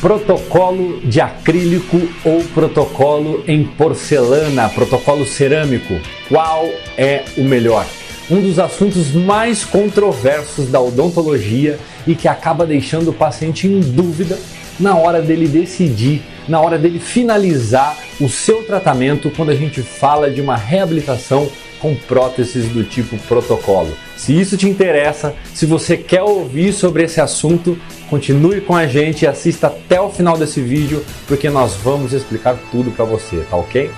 Protocolo de acrílico ou protocolo em porcelana, protocolo cerâmico, qual é o melhor? Um dos assuntos mais controversos da odontologia e que acaba deixando o paciente em dúvida na hora dele decidir, na hora dele finalizar o seu tratamento quando a gente fala de uma reabilitação com próteses do tipo protocolo. Se isso te interessa, se você quer ouvir sobre esse assunto, continue com a gente e assista até o final desse vídeo, porque nós vamos explicar tudo para você, tá ok?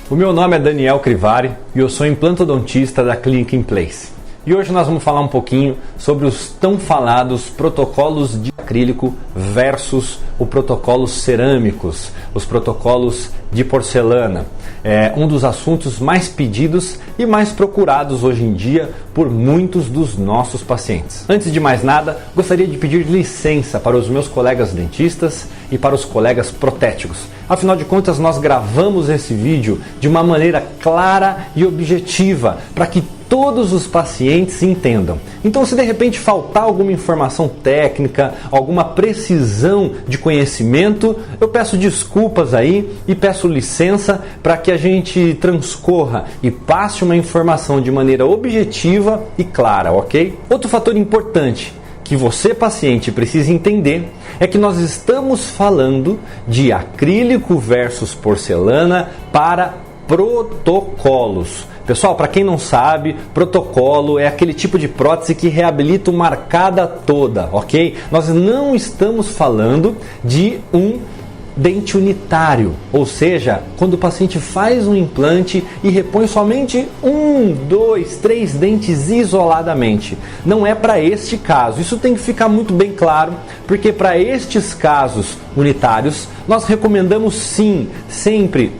O meu nome é Daniel Crivari e eu sou implantodontista da Clinic In Place. E hoje nós vamos falar um pouquinho sobre os tão falados protocolos de acrílico versus o protocolos cerâmicos, os protocolos de porcelana. É um dos assuntos mais pedidos e mais procurados hoje em dia por muitos dos nossos pacientes. Antes de mais nada, gostaria de pedir licença para os meus colegas dentistas e para os colegas protéticos. Afinal de contas, nós gravamos esse vídeo de uma maneira clara e objetiva para que todos os pacientes entendam. Então, se de repente faltar alguma informação técnica, alguma precisão de conhecimento, eu peço desculpas aí e peço licença para que a gente transcorra e passe uma informação de maneira objetiva e clara, ok? Outro fator importante que você, paciente, precisa entender é que nós estamos falando de acrílico versus porcelana para protocolos. Pessoal, para quem não sabe, protocolo é aquele tipo de prótese que reabilita uma arcada toda, ok? Nós não estamos falando de um dente unitário, ou seja, quando o paciente faz um implante e repõe somente 1, 2, 3 dentes isoladamente. Não é para este caso, isso tem que ficar muito bem claro, porque para estes casos unitários, nós recomendamos sim, sempre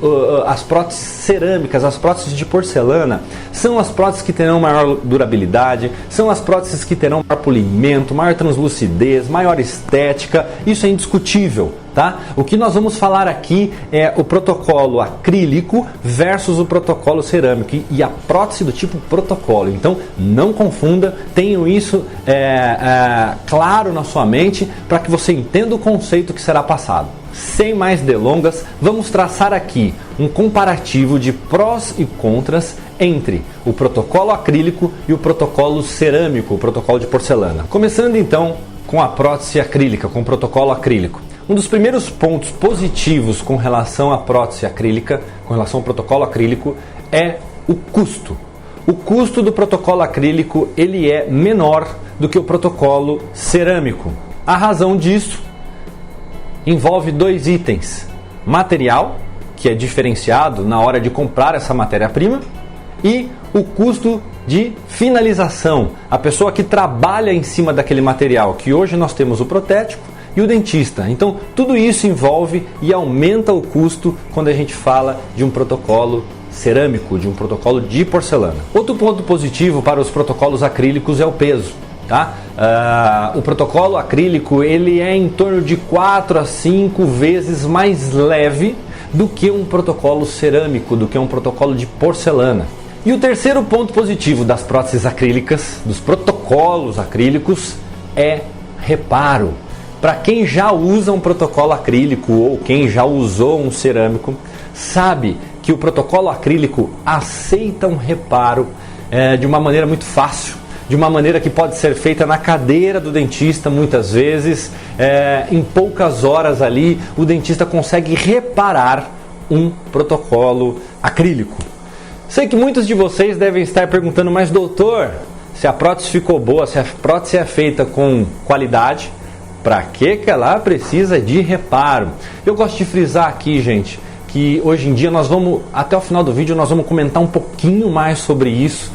as próteses cerâmicas, as próteses de porcelana, são as próteses que terão maior durabilidade, são as próteses que terão maior polimento, maior translucidez, maior estética, isso é indiscutível. Tá? O que nós vamos falar aqui é o protocolo acrílico versus o protocolo cerâmico e a prótese do tipo protocolo. Então não confunda, tenham isso claro na sua mente para que você entenda o conceito que será passado. Sem mais delongas, vamos traçar aqui um comparativo de prós e contras entre o protocolo acrílico e o protocolo cerâmico, o protocolo de porcelana. Começando então com a prótese acrílica, com o protocolo acrílico. Um dos primeiros pontos positivos com relação à prótese acrílica, com relação ao protocolo acrílico, é o custo. O custo do protocolo acrílico ele é menor do que o protocolo cerâmico. A razão disso envolve dois itens: material, que é diferenciado na hora de comprar essa matéria-prima, e o custo de finalização, a pessoa que trabalha em cima daquele material, que hoje nós temos o protético e o dentista. Então tudo isso envolve e aumenta o custo quando a gente fala de um protocolo cerâmico, de um protocolo de porcelana. Outro ponto positivo para os protocolos acrílicos é o peso. Tá? O protocolo acrílico ele é em torno de 4 a 5 vezes mais leve do que um protocolo cerâmico, do que um protocolo de porcelana. E o terceiro ponto positivo das próteses acrílicas, dos protocolos acrílicos, é reparo. Para quem já usa um protocolo acrílico ou quem já usou um cerâmico, sabe que o protocolo acrílico aceita um reparo de uma maneira muito fácil, de uma maneira que pode ser feita na cadeira do dentista muitas vezes. Em poucas horas ali, o dentista consegue reparar um protocolo acrílico. Sei que muitos de vocês devem estar perguntando, mas doutor, se a prótese ficou boa, se a prótese é feita com qualidade, para que ela precisa de reparo? Eu gosto de frisar aqui, gente, que hoje em dia nós vamos, até o final do vídeo, nós vamos comentar um pouquinho mais sobre isso.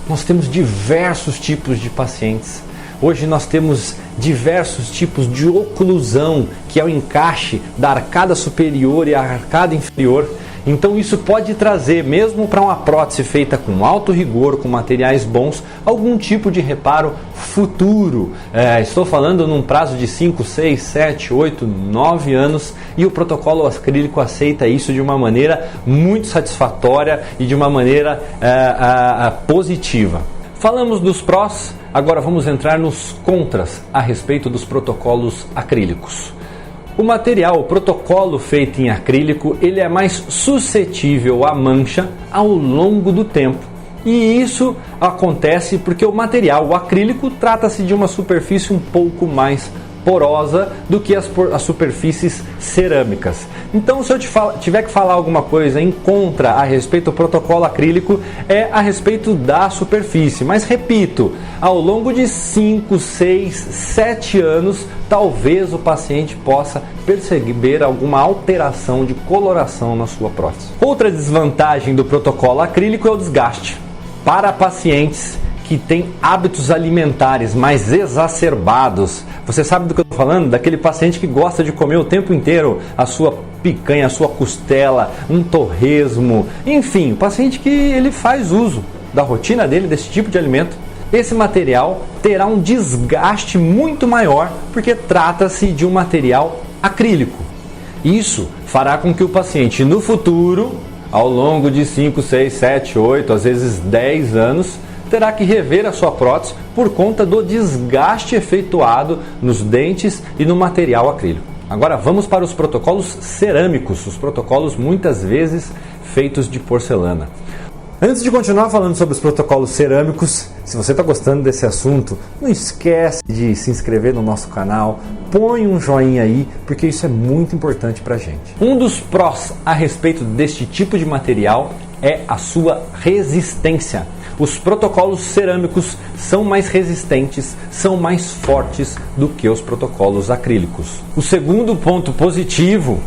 Nós temos diversos tipos de pacientes. Hoje nós temos diversos tipos de oclusão, que é o encaixe da arcada superior e a arcada inferior. Então isso pode trazer, mesmo para uma prótese feita com alto rigor, com materiais bons, algum tipo de reparo futuro. Estou falando num prazo de 5, 6, 7, 8, 9 anos, e o protocolo acrílico aceita isso de uma maneira muito satisfatória e de uma maneira positiva. Falamos dos prós, agora vamos entrar nos contras a respeito dos protocolos acrílicos. O material, o protocolo feito em acrílico, ele é mais suscetível à mancha ao longo do tempo. E isso acontece porque o material, o acrílico, trata-se de uma superfície um pouco mais porosa do que as superfícies cerâmicas. Então, se eu tiver que falar alguma coisa em contra a respeito do protocolo acrílico, é a respeito da superfície. Mas repito, ao longo de 5, 6, 7 anos, talvez o paciente possa perceber alguma alteração de coloração na sua prótese. Outra desvantagem do protocolo acrílico é o desgaste. Para pacientes que têm hábitos alimentares mais exacerbados, você sabe do que eu estou falando? Daquele paciente que gosta de comer o tempo inteiro a sua picanha, a sua costela, um torresmo, enfim, o paciente que ele faz uso da rotina dele desse tipo de alimento. Esse material terá um desgaste muito maior porque trata-se de um material acrílico. Isso fará com que o paciente no futuro, ao longo de 5, 6, 7, 8, às vezes 10 anos, terá que rever a sua prótese por conta do desgaste efetuado nos dentes e no material acrílico. Agora vamos para os protocolos cerâmicos, os protocolos muitas vezes feitos de porcelana. Antes de continuar falando sobre os protocolos cerâmicos, se você está gostando desse assunto, não esquece de se inscrever no nosso canal, põe um joinha aí, porque isso é muito importante para a gente. Um dos prós a respeito deste tipo de material é a sua resistência. Os protocolos cerâmicos são mais resistentes, são mais fortes do que os protocolos acrílicos. O segundo ponto positivo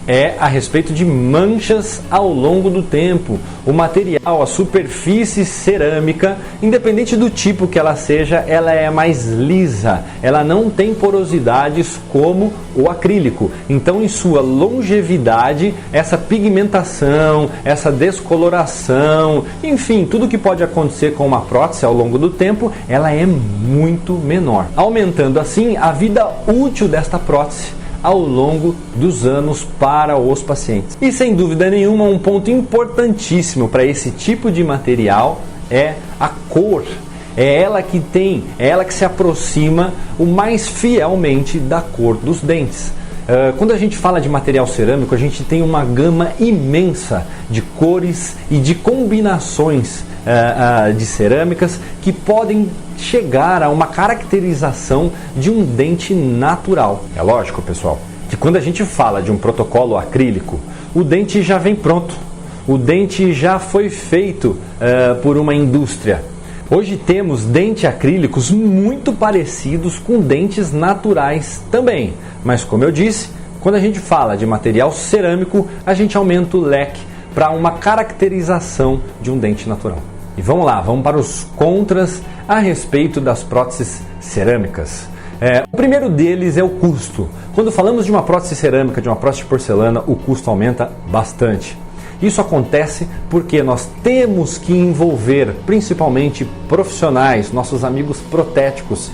é a respeito de manchas ao longo do tempo. O material, a superfície cerâmica, independente do tipo que ela seja, ela é mais lisa, ela não tem porosidades como o acrílico. Então, em sua longevidade, essa pigmentação, essa descoloração, enfim, tudo que pode acontecer com uma prótese ao longo do tempo, ela é muito menor, aumentando assim a vida útil desta prótese ao longo dos anos para os pacientes. E sem dúvida nenhuma, um ponto importantíssimo para esse tipo de material é a cor. É ela que se aproxima o mais fielmente da cor dos dentes. Quando a gente fala de material cerâmico, a gente tem uma gama imensa de cores e de combinações de cerâmicas que podem chegar a uma caracterização de um dente natural. É lógico, pessoal, que quando a gente fala de um protocolo acrílico, o dente já vem pronto, o dente já foi feito por uma indústria. Hoje temos dentes acrílicos muito parecidos com dentes naturais também, mas como eu disse, quando a gente fala de material cerâmico, a gente aumenta o leque para uma caracterização de um dente natural. E vamos lá, vamos para os contras a respeito das próteses cerâmicas. O primeiro deles é o custo. Quando falamos de uma prótese cerâmica, de uma prótese de porcelana, o custo aumenta bastante. Isso acontece porque nós temos que envolver principalmente profissionais, nossos amigos protéticos,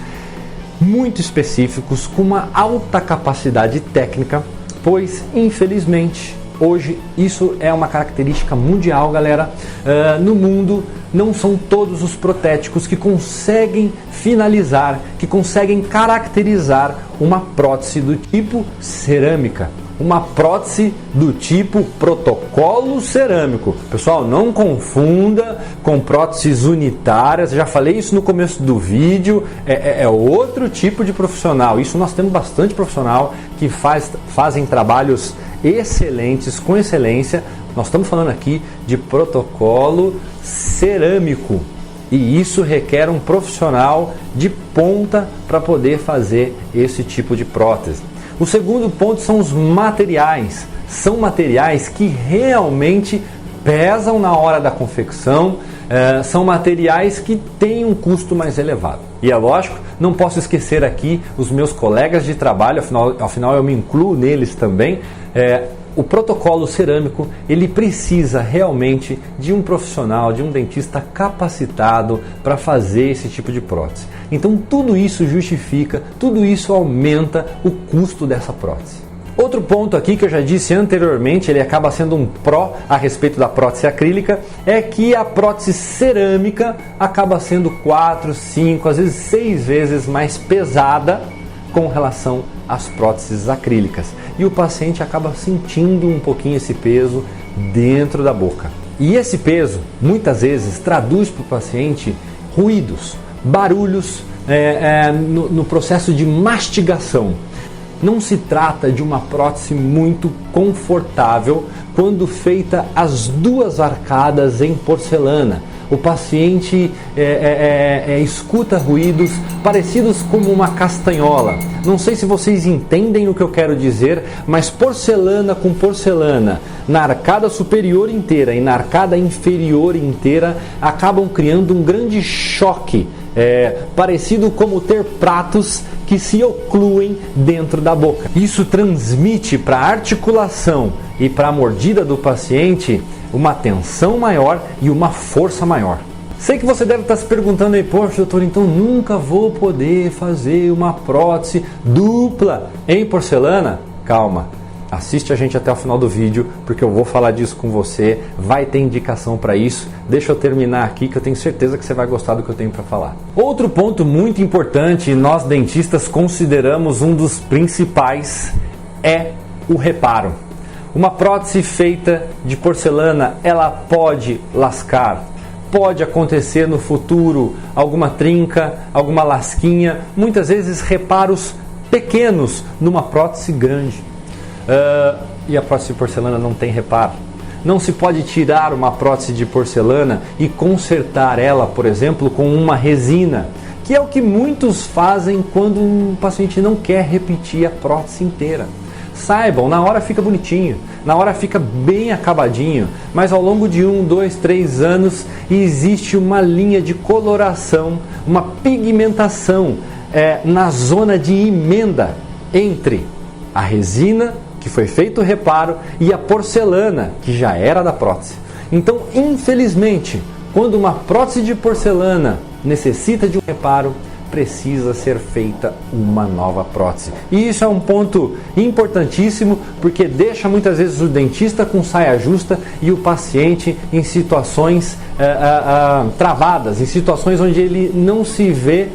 muito específicos, com uma alta capacidade técnica, pois infelizmente hoje isso é uma característica mundial, galera. No mundo não são todos os protéticos que conseguem finalizar, que conseguem caracterizar uma prótese do tipo cerâmica, uma prótese do tipo protocolo cerâmico. Pessoal, não confunda com próteses unitárias, já falei isso no começo do vídeo, é outro tipo de profissional. Isso nós temos bastante profissional que fazem trabalhos excelentes, com excelência. Nós estamos falando aqui de protocolo cerâmico e isso requer um profissional de ponta para poder fazer esse tipo de prótese. O segundo ponto são os materiais. São materiais que realmente pesam na hora da confecção, são materiais que têm um custo mais elevado. E é lógico, não posso esquecer aqui os meus colegas de trabalho, afinal eu me incluo neles também. O protocolo cerâmico, ele precisa realmente de um profissional, de um dentista capacitado para fazer esse tipo de prótese. Então tudo isso justifica, tudo isso aumenta o custo dessa prótese. Outro ponto aqui que eu já disse anteriormente, ele acaba sendo um pró a respeito da prótese acrílica, é que a prótese cerâmica acaba sendo 4, 5, às vezes 6 vezes mais pesada com relação às próteses acrílicas. E o paciente acaba sentindo um pouquinho esse peso dentro da boca. E esse peso, muitas vezes, traduz para o paciente ruídos, barulhos no processo de mastigação. Não se trata de uma prótese muito confortável quando feita as duas arcadas em porcelana. O paciente escuta ruídos parecidos como uma castanhola. Não sei se vocês entendem o que eu quero dizer, mas porcelana com porcelana, na arcada superior inteira e na arcada inferior inteira, acabam criando um grande choque, parecido como ter pratos que se ocluem dentro da boca. Isso transmite para a articulação e para a mordida do paciente uma tensão maior e uma força maior. Sei que você deve estar se perguntando aí, poxa, doutor, então nunca vou poder fazer uma prótese dupla em porcelana? Calma, assiste a gente até o final do vídeo, porque eu vou falar disso com você, vai ter indicação para isso. Deixa eu terminar aqui, que eu tenho certeza que você vai gostar do que eu tenho para falar. Outro ponto muito importante, nós dentistas consideramos um dos principais, é o reparo. Uma prótese feita de porcelana, ela pode lascar, pode acontecer no futuro alguma trinca, alguma lasquinha, muitas vezes reparos pequenos numa prótese grande. E a prótese de porcelana não tem reparo. Não se pode tirar uma prótese de porcelana e consertar ela, por exemplo, com uma resina, que é o que muitos fazem quando um paciente não quer repetir a prótese inteira. Saibam, na hora fica bonitinho, na hora fica bem acabadinho, mas ao longo de 1, 2, 3 anos existe uma linha de coloração, uma pigmentação na zona de emenda entre a resina, que foi feito o reparo, e a porcelana, que já era da prótese. Então, infelizmente, quando uma prótese de porcelana necessita de um reparo, precisa ser feita uma nova prótese. E isso é um ponto importantíssimo, porque deixa muitas vezes o dentista com saia justa e o paciente em situações travadas, em situações onde ele não se vê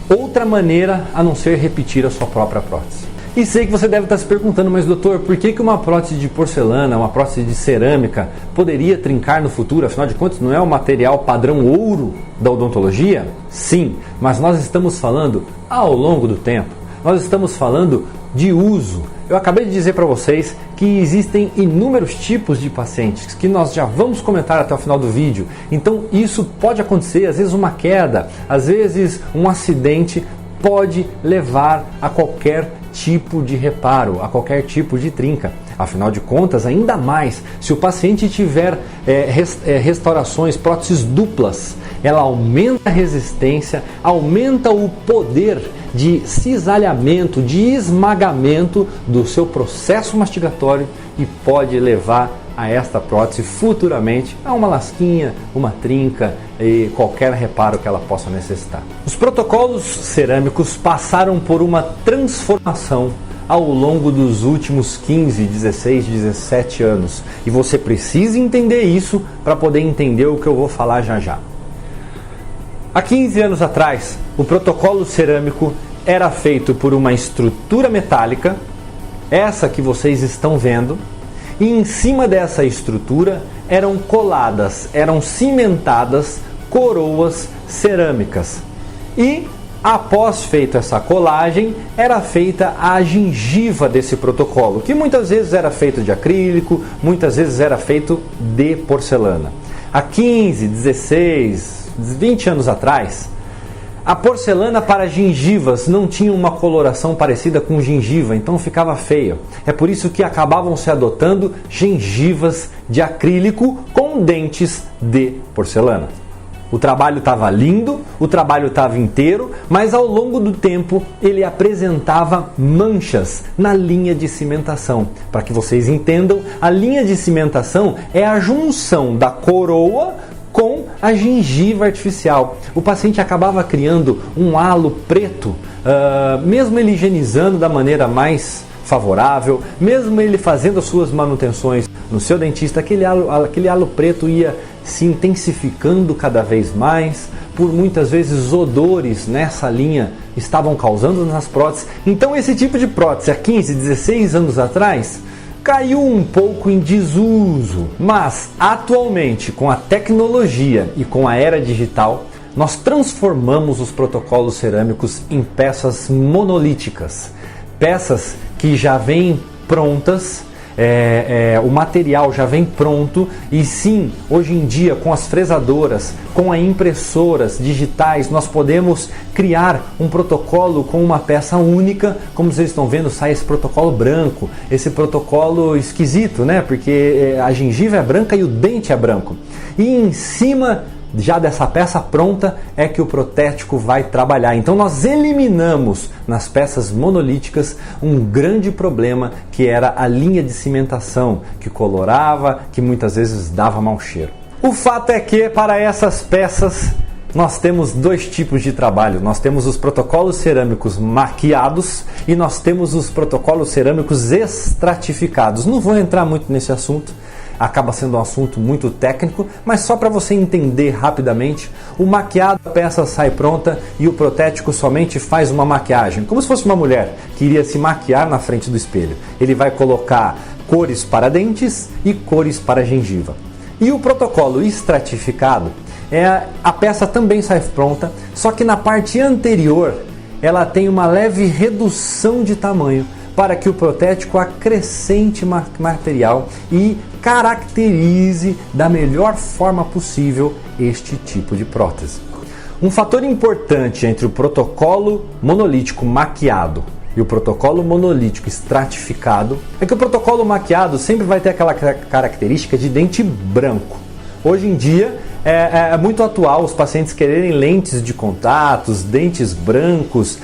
outra maneira a não ser repetir a sua própria prótese. E sei que você deve estar se perguntando, mas doutor, por que uma prótese de porcelana, uma prótese de cerâmica poderia trincar no futuro? Afinal de contas, não é o material padrão ouro da odontologia? Sim, mas nós estamos falando ao longo do tempo. Nós estamos falando de uso. Eu acabei de dizer para vocês que existem inúmeros tipos de pacientes que nós já vamos comentar até o final do vídeo. Então isso pode acontecer, às vezes uma queda, às vezes um acidente pode levar a qualquer tipo de reparo, a qualquer tipo de trinca. Afinal de contas, ainda mais se o paciente tiver restaurações, próteses duplas, ela aumenta a resistência, aumenta o poder de cisalhamento, de esmagamento do seu processo mastigatório e pode levar a esta prótese futuramente a uma lasquinha, uma trinca e qualquer reparo que ela possa necessitar. Os protocolos cerâmicos passaram por uma transformação ao longo dos últimos 15, 16, 17 anos e você precisa entender isso para poder entender o que eu vou falar já já. Há 15 anos atrás, o protocolo cerâmico era feito por uma estrutura metálica, essa que vocês estão vendo, e em cima dessa estrutura eram coladas, eram cimentadas coroas cerâmicas. E após feita essa colagem, era feita a gengiva desse protocolo, que muitas vezes era feito de acrílico, muitas vezes era feito de porcelana. Há 15, 16, 20 anos atrás, a porcelana para gengivas não tinha uma coloração parecida com gengiva, então ficava feia. É por isso que acabavam se adotando gengivas de acrílico com dentes de porcelana. O trabalho estava lindo, o trabalho estava inteiro, mas ao longo do tempo ele apresentava manchas na linha de cimentação. Para que vocês entendam, a linha de cimentação é a junção da coroa com a gengiva artificial. O paciente acabava criando um halo preto, mesmo ele higienizando da maneira mais favorável, mesmo ele fazendo as suas manutenções no seu dentista, aquele halo preto ia se intensificando cada vez mais, por muitas vezes odores nessa linha estavam causando nas próteses. Então esse tipo de prótese há 15, 16 anos atrás caiu um pouco em desuso, mas atualmente com a tecnologia e com a era digital, nós transformamos os protocolos cerâmicos em peças monolíticas, peças que já vêm prontas, o material já vem pronto e sim, hoje em dia com as fresadoras, com as impressoras digitais, nós podemos criar um protocolo com uma peça única. Como vocês estão vendo, sai esse protocolo branco, esse protocolo esquisito, né? Porque a gengiva é branca e o dente é branco. E em cima já dessa peça pronta é que o protético vai trabalhar. Então nós eliminamos nas peças monolíticas um grande problema, que era a linha de cimentação, que colorava, que muitas vezes dava mau cheiro. O fato é que para essas peças nós temos dois tipos de trabalho. Nós temos os protocolos cerâmicos maquiados e nós temos os protocolos cerâmicos estratificados. Não vou entrar muito nesse assunto, acaba sendo um assunto muito técnico, mas só para você entender rapidamente, o maquiado, a peça sai pronta e o protético somente faz uma maquiagem, como se fosse uma mulher que iria se maquiar na frente do espelho. Ele vai colocar cores para dentes e cores para gengiva. E o protocolo estratificado, a peça também sai pronta, só que na parte anterior ela tem uma leve redução de tamanho, para que o protético acrescente material e caracterize da melhor forma possível este tipo de prótese. Um fator importante entre o protocolo monolítico maquiado e o protocolo monolítico estratificado é que o protocolo maquiado sempre vai ter aquela característica de dente branco. Hoje em dia é muito atual os pacientes quererem lentes de contatos, dentes brancos,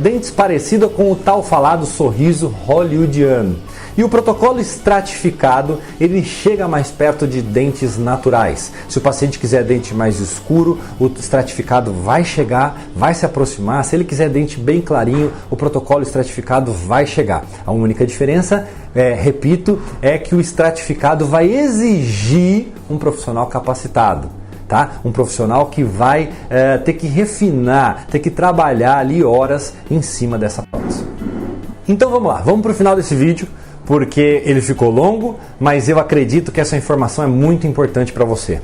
dentes parecidos com o tal falado sorriso hollywoodiano. E o protocolo estratificado, ele chega mais perto de dentes naturais. Se o paciente quiser dente mais escuro, o estratificado vai chegar, vai se aproximar. Se ele quiser dente bem clarinho, o protocolo estratificado vai chegar. A única diferença, repito, é que o estratificado vai exigir um profissional capacitado. Tá? Um profissional que vai ter que refinar, ter que trabalhar ali horas em cima dessa prótese. Então vamos lá, vamos para o final desse vídeo, porque ele ficou longo, mas eu acredito que essa informação é muito importante para você.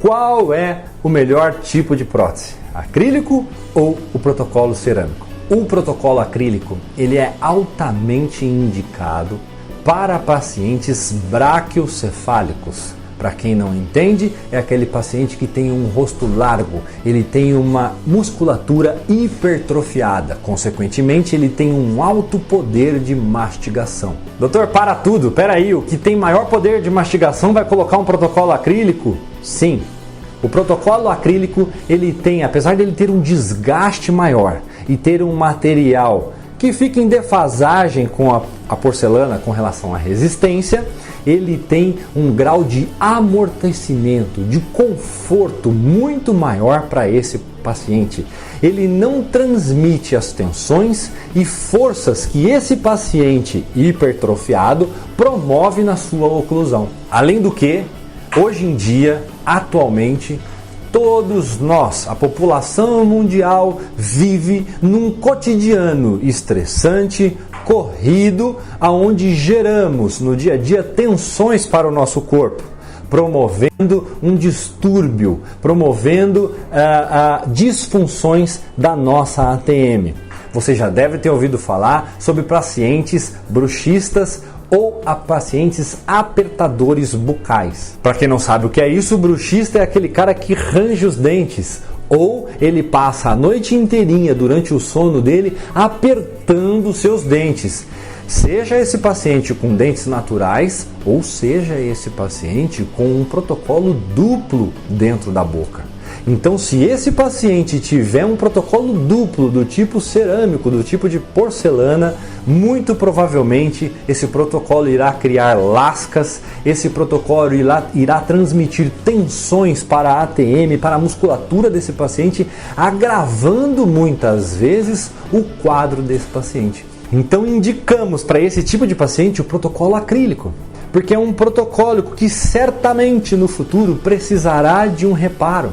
Qual é o melhor tipo de prótese? Acrílico ou o protocolo cerâmico? O protocolo acrílico, ele é altamente indicado para pacientes braquiocefálicos. Para quem não entende, é aquele paciente que tem um rosto largo, ele tem uma musculatura hipertrofiada, consequentemente ele tem um alto poder de mastigação. Doutor, para tudo, peraí, o que tem maior poder de mastigação vai colocar um protocolo acrílico? Sim, o protocolo acrílico, ele tem, apesar de ele ter um desgaste maior e ter um material que fica em defasagem com a porcelana com relação à resistência, ele tem um grau de amortecimento, de conforto muito maior para esse paciente. Ele não transmite as tensões e forças que esse paciente hipertrofiado promove na sua oclusão. Além do que, hoje em dia, atualmente, todos nós, a população mundial, vive num cotidiano estressante, corrido, aonde geramos no dia a dia tensões para o nosso corpo, promovendo um distúrbio, promovendo disfunções da nossa ATM. Você já deve ter ouvido falar sobre pacientes bruxistas ou a pacientes apertadores bucais. Para quem não sabe o que é isso, o bruxista é aquele cara que range os dentes, ou ele passa a noite inteirinha durante o sono dele apertando os seus dentes. Seja esse paciente com dentes naturais, ou seja esse paciente com um protocolo duplo dentro da boca. Então, se esse paciente tiver um protocolo duplo do tipo cerâmico, do tipo de porcelana, muito provavelmente esse protocolo irá criar lascas, esse protocolo irá transmitir tensões para a ATM, para a musculatura desse paciente, agravando muitas vezes o quadro desse paciente. Então indicamos para esse tipo de paciente o protocolo acrílico, porque é um protocolo que certamente no futuro precisará de um reparo.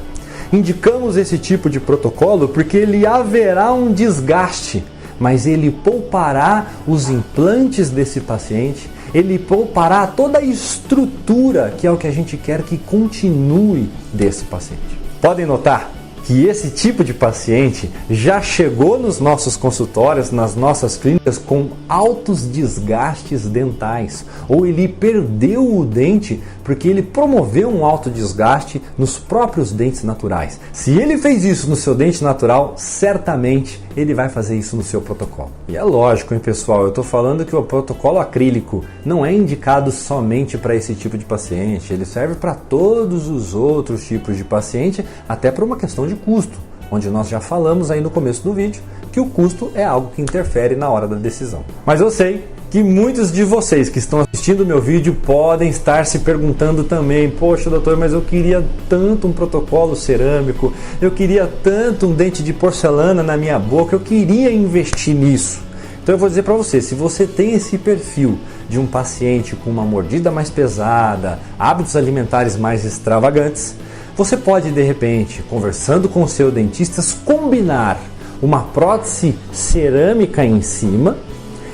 Indicamos esse tipo de protocolo porque ele haverá um desgaste, mas ele poupará os implantes desse paciente, ele poupará toda a estrutura, que é o que a gente quer que continue desse paciente. Podem notar que esse tipo de paciente já chegou nos nossos consultórios, nas nossas clínicas, com altos desgastes dentais, ou ele perdeu o dente porque ele promoveu um alto desgaste nos próprios dentes naturais. Se ele fez isso no seu dente natural, certamente ele vai fazer isso no seu protocolo. E é lógico, hein, pessoal, eu estou falando que o protocolo acrílico não é indicado somente para esse tipo de paciente, ele serve para todos os outros tipos de paciente, até por uma questão de custo, onde nós já falamos aí no começo do vídeo que o custo é algo que interfere na hora da decisão. Mas eu sei que muitos de vocês que estão assistindo o meu vídeo podem estar se perguntando também: poxa, doutor, mas eu queria tanto um protocolo cerâmico, eu queria tanto um dente de porcelana na minha boca, eu queria investir nisso. Então eu vou dizer para você, se você tem esse perfil de um paciente com uma mordida mais pesada, hábitos alimentares mais extravagantes, você pode, de repente, conversando com o seu dentista, combinar uma prótese cerâmica em cima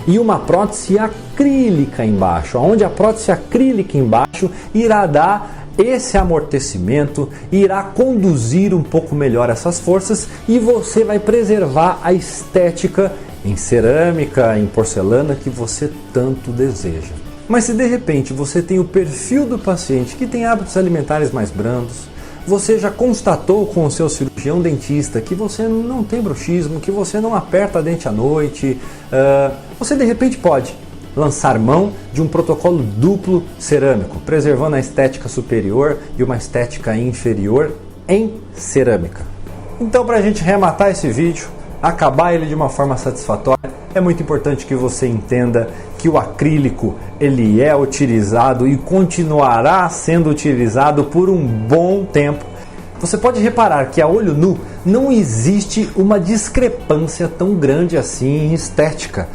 e uma prótese acrílica embaixo, onde a prótese acrílica embaixo irá dar esse amortecimento, irá conduzir um pouco melhor essas forças e você vai preservar a estética em cerâmica, em porcelana que você tanto deseja. Mas se de repente você tem o perfil do paciente que tem hábitos alimentares mais brandos, você já constatou com o seu cirurgião dentista que você não tem bruxismo, que você não aperta dente à noite, você de repente pode lançar mão de um protocolo duplo cerâmico, preservando a estética superior e uma estética inferior em cerâmica. Então, para a gente rematar esse vídeo, acabar ele de uma forma satisfatória, é muito importante que você entenda que o acrílico ele é utilizado e continuará sendo utilizado por um bom tempo. Você pode reparar que a olho nu não existe uma discrepância tão grande assim em estética.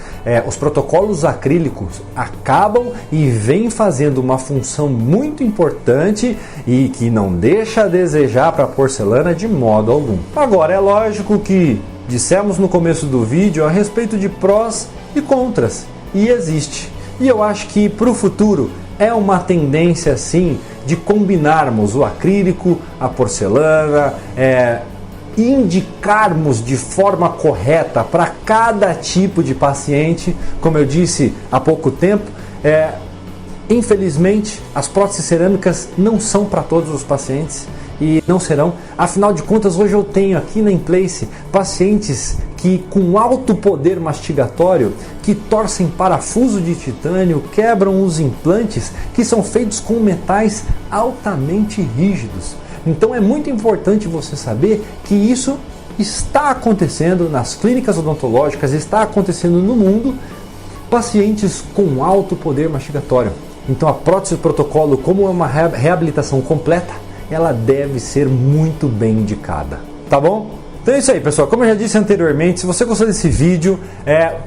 Os protocolos acrílicos acabam e vêm fazendo uma função muito importante e que não deixa a desejar para a porcelana de modo algum. Agora, é lógico que dissemos no começo do vídeo a respeito de prós e contras, e existe. E eu acho que para o futuro é uma tendência sim de combinarmos o acrílico, a porcelana, indicarmos de forma correta para cada tipo de paciente. Como eu disse há pouco tempo, infelizmente as próteses cerâmicas não são para todos os pacientes e não serão. Afinal de contas, hoje eu tenho aqui na Inplace pacientes que com alto poder mastigatório, que torcem parafuso de titânio, quebram os implantes que são feitos com metais altamente rígidos. Então é muito importante você saber que isso está acontecendo nas clínicas odontológicas, está acontecendo no mundo, pacientes com alto poder mastigatório. Então a prótese protocolo, como é uma reabilitação completa, ela deve ser muito bem indicada, tá bom? Então é isso aí, pessoal. Como eu já disse anteriormente, se você gostou desse vídeo,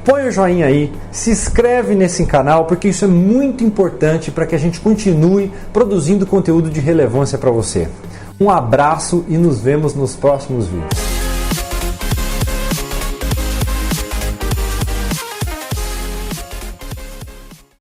põe o joinha aí, se inscreve nesse canal, porque isso é muito importante para que a gente continue produzindo conteúdo de relevância para você. Um abraço e nos vemos nos próximos vídeos.